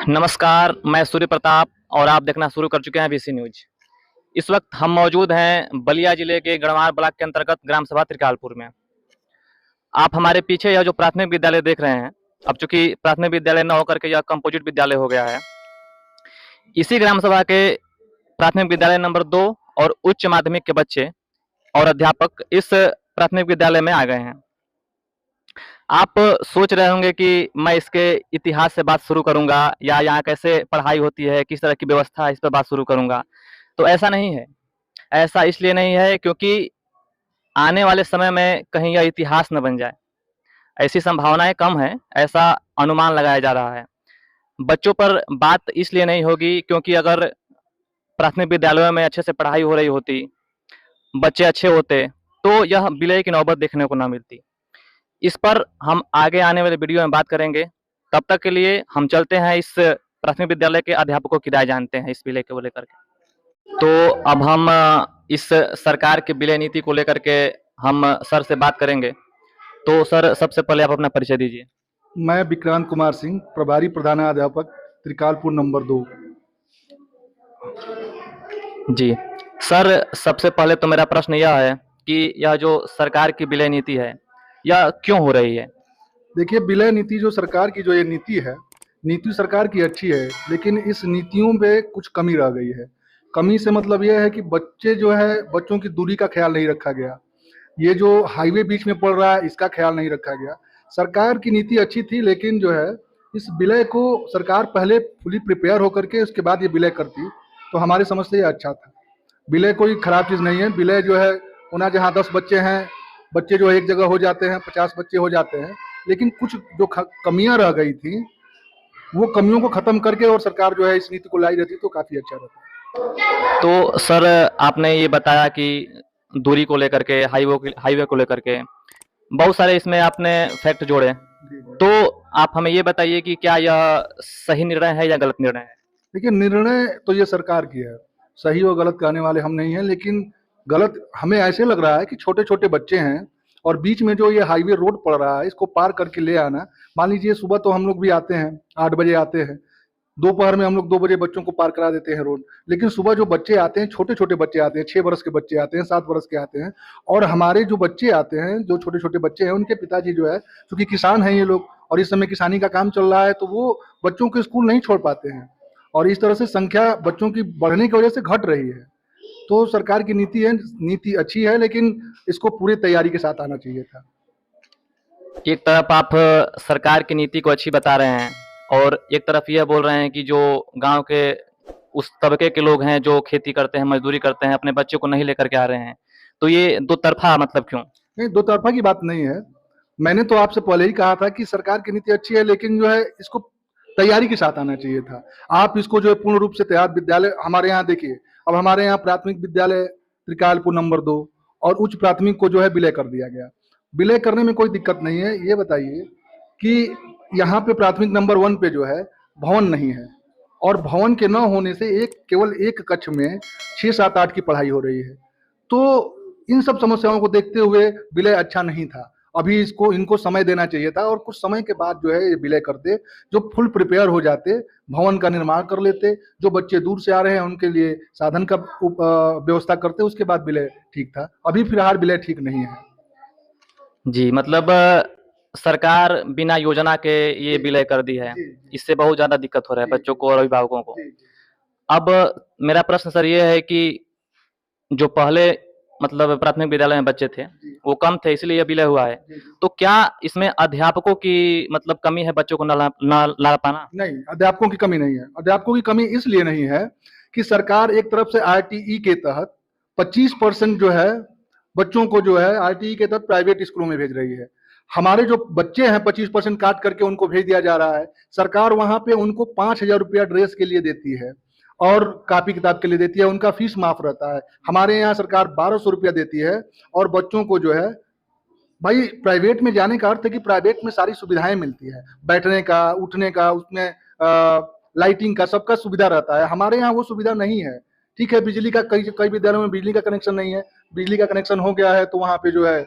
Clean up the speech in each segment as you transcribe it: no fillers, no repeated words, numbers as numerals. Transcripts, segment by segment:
नमस्कार, मैं सूर्य प्रताप और आप देखना शुरू कर चुके हैं वीसी न्यूज। इस वक्त हम मौजूद हैं बलिया जिले के गढ़वाल ब्लॉक के अंतर्गत ग्राम सभा त्रिकालपुर में। आप हमारे पीछे यह जो प्राथमिक विद्यालय देख रहे हैं, अब चूंकि प्राथमिक विद्यालय न होकर के यह कंपोजिट विद्यालय हो गया है। इसी ग्राम सभा के प्राथमिक विद्यालय नंबर 2 और उच्च माध्यमिक के बच्चे और अध्यापक इस प्राथमिक विद्यालय में आ गए हैं। आप सोच रहे होंगे कि मैं इसके इतिहास से बात शुरू करूंगा या यहाँ कैसे पढ़ाई होती है, किस तरह की व्यवस्था है, इस पर बात शुरू करूंगा। तो ऐसा नहीं है। ऐसा इसलिए नहीं है क्योंकि आने वाले समय में कहीं यह इतिहास न बन जाए, ऐसी संभावनाएं कम है, ऐसा अनुमान लगाया जा रहा है। बच्चों पर बात इसलिए नहीं होगी क्योंकि अगर प्राथमिक विद्यालयों में अच्छे से पढ़ाई हो रही होती, बच्चे अच्छे होते, तो यह विलय की नौबत देखने को ना मिलती। इस पर हम आगे आने वाले वीडियो में बात करेंगे। तब तक के लिए हम चलते हैं इस प्राथमिक विद्यालय के अध्यापकों की राय जानते हैं इस विलय को लेकर के। तो अब हम इस सरकार के विलय नीति को लेकर के हम सर से बात करेंगे। तो सर, सबसे पहले आप अपना परिचय दीजिए। मैं विक्रांत कुमार सिंह, प्रभारी प्रधानाध्यापक त्रिकालपुर नंबर 2। जी सर, सबसे पहले तो मेरा प्रश्न यह है कि यह जो सरकार की विलय नीति है, यह क्यों हो रही है? देखिए, विलय नीति जो सरकार की जो ये नीति है, नीति सरकार की अच्छी है, लेकिन इस नीतियों पे कुछ कमी रह गई है। कमी से मतलब ये है कि बच्चे जो है, बच्चों की दूरी का ख्याल नहीं रखा गया। ये जो हाईवे बीच में पड़ रहा है, इसका ख्याल नहीं रखा गया। सरकार की नीति अच्छी थी, लेकिन जो है इस विलय को सरकार पहले फुली प्रिपेयर होकर के उसके बाद ये विलय करती, तो हमारी समझ से ये अच्छा था। विलय कोई खराब चीज़ नहीं है। विलय जो है होना, जहाँ 10 बच्चे हैं, बच्चे जो एक जगह हो जाते हैं, 50 बच्चे हो जाते हैं, लेकिन कुछ जो कमियां रह गई थी, वो कमियों को खत्म करके और सरकार जो है इस नीति को लाई रहती तो काफ़ी अच्छा रहता। तो सर, आपने ये बताया कि दूरी को लेकर के, हाईवे को लेकर के बहुत सारे इसमें आपने फैक्ट जोड़े। तो आप हमें ये बताइए कि क्या यह सही निर्णय है या गलत निर्णय है? देखिए, निर्णय तो ये सरकार की है, सही और गलत कहने वाले हम नहीं हैं, लेकिन गलत हमें ऐसे लग रहा है कि छोटे छोटे बच्चे हैं और बीच में जो ये हाईवे रोड पड़ रहा है, इसको पार करके ले आना। मान लीजिए सुबह तो हम लोग भी आते हैं, 8 बजे आते हैं, दोपहर में हम लोग 2 बजे बच्चों को पार करा देते हैं रोड। लेकिन सुबह जो बच्चे आते हैं, छोटे छोटे बच्चे आते हैं, 6 वर्ष के बच्चे आते हैं, 7 वर्ष के आते हैं, और हमारे जो बच्चे आते हैं, जो छोटे छोटे बच्चे हैं, उनके पिताजी जो है, क्योंकि किसान हैं ये लोग और इस समय किसानी का काम चल रहा है, तो वो बच्चों को स्कूल नहीं छोड़ पाते हैं और इस तरह से संख्या बच्चों की बढ़ने की वजह से घट रही है। तो सरकार की नीति है, नीति अच्छी है, लेकिन इसको पूरी तैयारी के साथ आना चाहिए था। एक तरफ आप सरकार की नीति को अच्छी बता रहे हैं और एक तरफ यह बोल रहे हैं कि जो गांव के उस तबके के लोग हैं जो खेती करते हैं, मजदूरी करते हैं, अपने बच्चों को नहीं लेकर के आ रहे हैं। तो ये दो तरफा मतलब क्यों? नहीं, दो तरफा की बात नहीं है। मैंने तो आपसे पहले ही कहा था कि सरकार की नीति अच्छी है, लेकिन जो है इसको तैयारी के साथ आना चाहिए था। आप इसको जो है पूर्ण रूप से तैयार विद्यालय हमारे यहाँ देखिए, अब हमारे यहाँ प्राथमिक विद्यालय त्रिकालपुर नंबर 2 और उच्च प्राथमिक को जो है विलय कर दिया गया। विलय करने में कोई दिक्कत नहीं है। ये बताइए कि यहाँ पे प्राथमिक नंबर 1 पे जो है भवन नहीं है और भवन के न होने से केवल एक कक्ष में 6, 7, 8 की पढ़ाई हो रही है। तो इन सब समस्याओं को देखते हुए विलय अच्छा नहीं था। अभी इनको समय देना चाहिए था और कुछ समय के बाद जो है ये विलय करते, जो फुल प्रिपेयर हो जाते, भवन का निर्माण कर लेते, जो बच्चे दूर से आ रहे हैं उनके लिए साधन का व्यवस्था करते, उसके बाद विलय ठीक था। अभी फिलहाल विलय ठीक नहीं है। जी, मतलब सरकार बिना योजना के ये विलय कर दी है। इससे बहुत ज्यादा दिक्कत हो रहा है बच्चों को और अभिभावकों को। अब मेरा प्रश्न सर ये है कि जो पहले मतलब प्राथमिक विद्यालय में बच्चे थे, वो कम थे, इसलिए ये विलय हुआ है। तो क्या इसमें अध्यापकों की मतलब कमी है बच्चों को न ला पाना? नहीं, अध्यापकों की कमी नहीं है। अध्यापकों की कमी इसलिए नहीं है कि सरकार एक तरफ से आरटीई के तहत 25% जो है बच्चों को जो है आरटीई के तहत प्राइवेट स्कूलों में भेज रही है। हमारे जो बच्चे हैं 25% काट करके उनको भेज दिया जा रहा है। सरकार वहां पे उनको 5,000 रुपया ड्रेस के लिए देती है और कापी किताब के लिए देती है, उनका फीस माफ रहता है। हमारे यहाँ सरकार 1,200 रुपया देती है और बच्चों को जो है, भाई प्राइवेट में जाने का अर्थ है कि प्राइवेट में सारी सुविधाएं मिलती है, बैठने का, उठने का, उसमें लाइटिंग का, सबका सुविधा रहता है। हमारे यहाँ वो सुविधा नहीं है। ठीक है, बिजली का कई कई विद्यालयों में बिजली का कनेक्शन नहीं है। बिजली का कनेक्शन हो गया है तो वहाँ पे जो है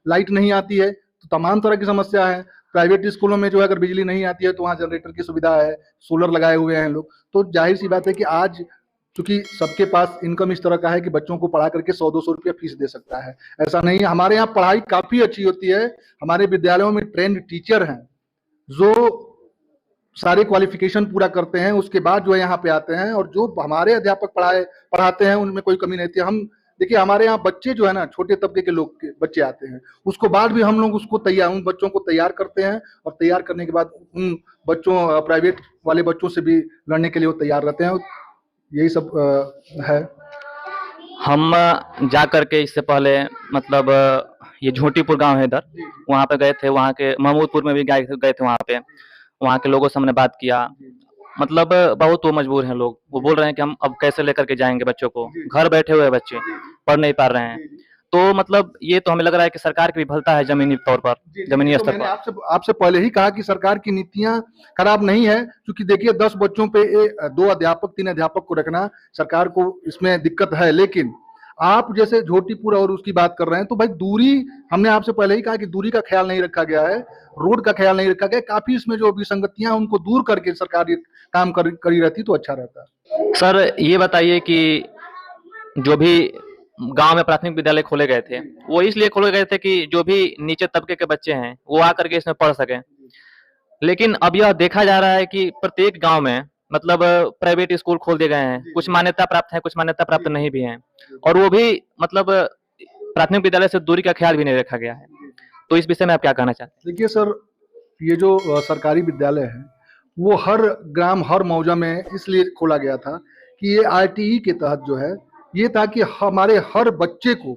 लाइट नहीं आती है, तो तमाम तरह की समस्या है। प्राइवेट स्कूलों में जो है अगर बिजली नहीं आती है तो वहाँ जनरेटर की सुविधा है, सोलर लगाए हुए हैं लोग। तो जाहिर सी बात है कि आज चूंकि सबके पास इनकम इस तरह का है कि बच्चों को पढ़ा करके 100-200 रुपया फीस दे सकता है, ऐसा नहीं है। हमारे यहाँ पढ़ाई काफी अच्छी होती है, हमारे विद्यालयों में ट्रेंड टीचर हैं जो सारे क्वालिफिकेशन पूरा करते हैं, उसके बाद जो है यहाँ पे आते हैं, और जो हमारे अध्यापक पढ़ाते हैं उनमें कोई कमी नहीं थी। हम देखिए हमारे यहाँ बच्चे जो है ना, छोटे तबके के लोग के बच्चे आते हैं, उसको बाद भी हम लोग उन बच्चों को तैयार करते हैं, और तैयार करने के बाद उन बच्चों प्राइवेट वाले बच्चों से भी लड़ने के लिए वो तैयार रहते हैं। यही सब है। हम जा करके इससे पहले मतलब ये झोटीपुर गांव है इधर, वहाँ पे गए थे, वहाँ के महमूदपुर में भी गए थे, वहाँ पे वहाँ के लोगों से हमने बात किया। मतलब बहुत वो मजबूर हैं लोग, वो बोल रहे हैं कि हम अब कैसे लेकर के जाएंगे बच्चों को, घर बैठे हुए बच्चे पढ़ नहीं पा रहे हैं। तो मतलब ये तो हमें लग रहा है कि सरकार की विफलता है जमीनी तौर पर, जमीनी तो स्तर मैंने पर। आपसे पहले ही कहा कि सरकार की नीतियां खराब नहीं है, क्योंकि देखिए 10 बच्चों पे 2 अध्यापक 3 अध्यापक को रखना सरकार को इसमें दिक्कत है। लेकिन आप जैसे झोटीपुर और उसकी बात कर रहे हैं, तो भाई दूरी, हमने आपसे पहले ही कहा कि दूरी का ख्याल नहीं रखा गया है, रोड का ख्याल नहीं रखा गया। काफी इसमें जो विसंगतियां उनको दूर करके सरकार ये काम करी रहती तो अच्छा रहता। सर ये बताइए कि जो भी गांव में प्राथमिक विद्यालय खोले गए थे, वो इसलिए खोले गए थे कि जो भी नीचे तबके के बच्चे हैं वो आकर के इसमें पढ़ सकें। लेकिन अब यह देखा जा रहा है कि प्रत्येक गांव में मतलब प्राइवेट स्कूल खोल दिए गए हैं, कुछ मान्यता प्राप्त है, कुछ मान्यता प्राप्त नहीं भी हैं, और वो भी मतलब प्राथमिक विद्यालय से दूरी का ख्याल भी नहीं रखा गया है। तो इस विषय में आप क्या कहना चाहते हैं? देखिए सर, ये जो सरकारी विद्यालय है वो हर ग्राम हर मौजा में इसलिए खोला गया था कि ये आरटीई के तहत जो है, ये था कि हमारे हर बच्चे को,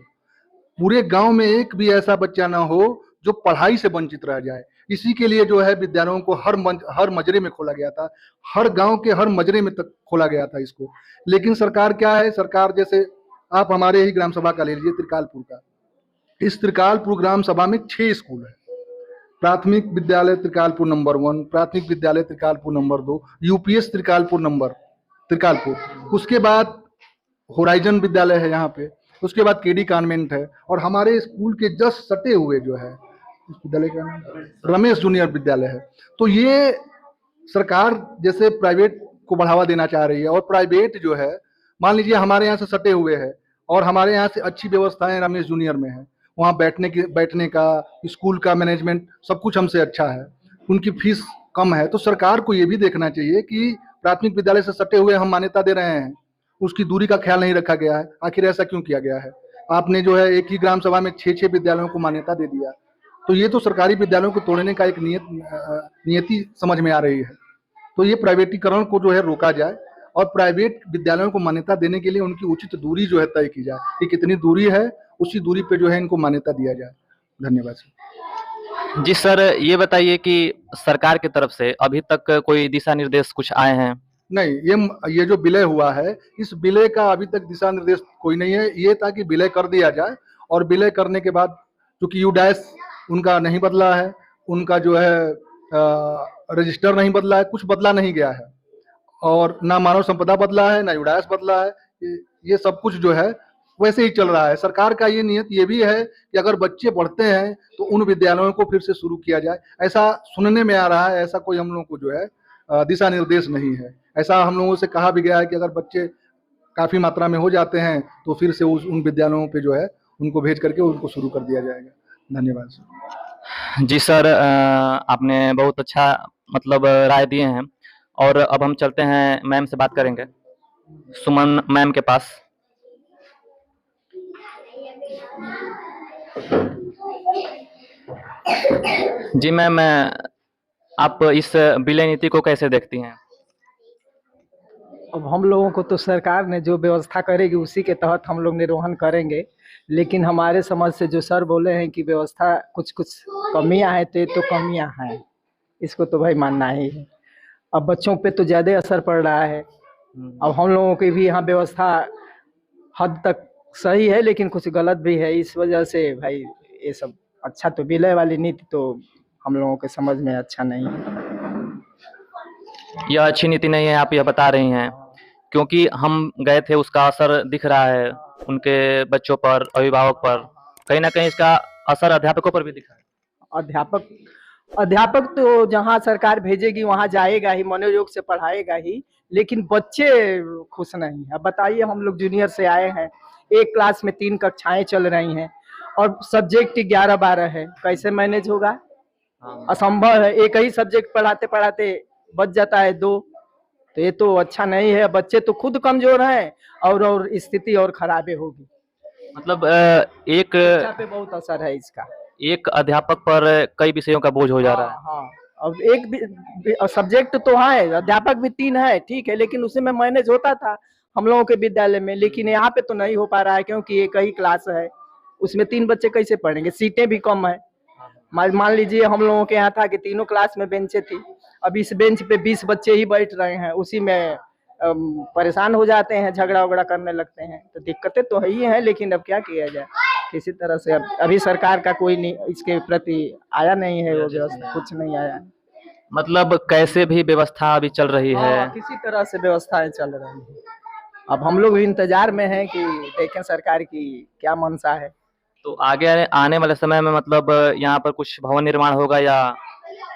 पूरे गांव में एक भी ऐसा बच्चा ना हो जो पढ़ाई से वंचित रह जाए। इसी के लिए जो है विद्यालयों को हर मजरे में खोला गया था, हर गांव के हर मजरे में तक खोला गया था इसको। लेकिन सरकार क्या है, सरकार जैसे आप हमारे ही ग्राम सभा का ले लीजिए, त्रिकालपुर का, इस त्रिकालपुर ग्राम सभा में 6 स्कूल है। प्राथमिक विद्यालय त्रिकालपुर नंबर 1, प्राथमिक विद्यालय त्रिकालपुर नंबर 2, यूपीएस त्रिकालपुर, उसके बाद होराइजन विद्यालय है यहाँ पे, उसके बाद केडी कॉन्वेंट है, और हमारे स्कूल के जस्ट सटे हुए जो है इस विद्यालय का नाम रमेश जूनियर विद्यालय है। तो ये सरकार जैसे प्राइवेट को बढ़ावा देना चाह रही है, और प्राइवेट जो है, मान लीजिए हमारे यहाँ से सटे हुए है और हमारे यहाँ से अच्छी व्यवस्थाएं रमेश जूनियर में है, वहाँ बैठने का, स्कूल का मैनेजमेंट सब कुछ हमसे अच्छा है, उनकी फीस कम है। तो सरकार को ये भी देखना चाहिए कि प्राथमिक विद्यालय से सटे हुए हम मान्यता दे रहे हैं, उसकी दूरी का ख्याल नहीं रखा गया है। आखिर ऐसा क्यों किया गया है? आपने जो है एक ही ग्राम सभा में 6 विद्यालयों को मान्यता दे दिया, तो ये तो सरकारी विद्यालयों को तोड़ने का एक नियति समझ में आ रही है। तो ये प्राइवेटीकरण को जो है रोका जाए, और प्राइवेट विद्यालयों को मान्यता देने के लिए उनकी उचित दूरी जो है तय की जाए कि कितनी दूरी है, उसी दूरी पे जो है इनको मान्यता दिया जाए। धन्यवाद सर। जी सर, ये बताइए कि सरकार की तरफ से अभी तक कोई दिशा निर्देश कुछ आए हैं? नहीं, ये जो विलय हुआ है, इस विलय का अभी तक दिशा निर्देश कोई नहीं है। ये था कि विलय कर दिया जाए, और विलय करने के बाद चूंकि यूडैस उनका नहीं बदला है, उनका जो है रजिस्टर नहीं बदला है, कुछ बदला नहीं गया है, और ना मानव संपदा बदला है, ना यूडैस बदला है। ये सब कुछ जो है वैसे ही चल रहा है। सरकार का ये नियत ये भी है कि अगर बच्चे पढ़ते हैं तो उन विद्यालयों को फिर से शुरू किया जाए। ऐसा सुनने में आ रहा है, ऐसा कोई हम लोगों को जो है दिशा निर्देश नहीं है। ऐसा हम लोगों से कहा भी गया है कि अगर बच्चे काफी मात्रा में हो जाते हैं तो फिर से उन विद्यालयों पे जो है उनको भेज करके उनको शुरू कर दिया जाएगा। धन्यवाद सर। जी सर, आपने बहुत अच्छा मतलब राय दिए हैं, और अब हम चलते हैं मैम से बात करेंगे, सुमन मैम के पास। जी मैम, आप इस विलय नीति को कैसे देखती हैं? अब हम लोगों को तो सरकार ने जो व्यवस्था करेगी उसी के तहत हम लोग निर्वहन करेंगे, लेकिन हमारे समझ से जो सर बोले हैं कि व्यवस्था कुछ कुछ कमियां हैं, तो कमियां हैं, इसको तो भाई मानना ही है। अब बच्चों पे तो ज़्यादा असर पड़ रहा है। अब हम लोगों की भी यहाँ व्यवस्था हद तक सही है, लेकिन कुछ गलत भी है। इस वजह से भाई ये सब अच्छा, तो विलय वाली नीति तो हम लोगों के समझ में अच्छा नहीं है। यह अच्छी नीति नहीं है, आप यह बता रही हैं, क्योंकि हम गए थे, उसका असर दिख रहा है उनके बच्चों पर, अभिभावक पर, कहीं ना कहीं इसका असर अध्यापकों पर भी दिखा है। अध्यापक अध्यापक तो जहाँ सरकार भेजेगी वहाँ जाएगा ही, मनोयोग से पढ़ाएगा ही, लेकिन बच्चे खुश नहीं है। अब बताइए, हम लोग जूनियर से आए हैं, एक क्लास में 3 कक्षाएं चल रही हैं और सब्जेक्ट 11-12 है, कैसे मैनेज होगा? असंभव है। एक ही सब्जेक्ट पढ़ाते पढ़ाते बच जाता है 2, तो ये तो अच्छा नहीं है। बच्चे तो खुद कमजोर हैं और स्थिति और खराबे होगी। मतलब एक शिक्षा पे बहुत असर है इसका। एक अध्यापक पर कई विषयों का बोझ हो जा रहा है। हाँ, अब एक सब्जेक्ट तो है, अध्यापक भी 3 है, ठीक है, लेकिन उसी में मैनेज होता था हम लोगों के विद्यालय में, लेकिन यहाँ पे तो नहीं हो पा रहा है क्योंकि एक ही क्लास है, उसमें 3 बच्चे कैसे पढ़ेंगे? सीटें भी कम है। मान लीजिए हम लोगों के यहाँ था कि तीनों क्लास में बेंचें थी, अब इस बेंच पे 20 बच्चे ही बैठ रहे हैं, उसी में परेशान हो जाते हैं, झगड़ा वगड़ा करने लगते हैं, तो दिक्कतें तो है ही हैं, लेकिन अब क्या किया जाए? किसी तरह से अभी सरकार का कोई नहीं इसके प्रति आया नहीं है, वो व्यवस्था कुछ नहीं आया। मतलब कैसे भी व्यवस्था अभी चल रही है। किसी तरह से व्यवस्थाएं चल रही है। अब हम लोग भी इंतजार में हैं कि देखें सरकार की क्या मंशा है। तो आगे आने वाले समय में मतलब यहाँ पर कुछ भवन निर्माण होगा या?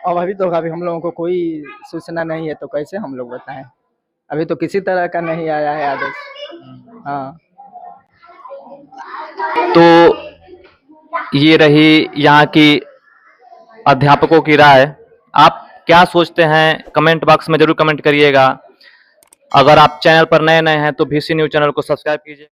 अब अभी हम लोगों को कोई सूचना नहीं है, तो कैसे हम लोग बताएं? अभी तो किसी तरह का नहीं आया है आदेश। हाँ, तो ये रही यहाँ की अध्यापकों की राय। आप क्या सोचते हैं कमेंट बॉक्स में जरूर कमेंट करिएगा। अगर आप चैनल पर नए हैं तो VC न्यूज़ चैनल को सब्सक्राइब कीजिए।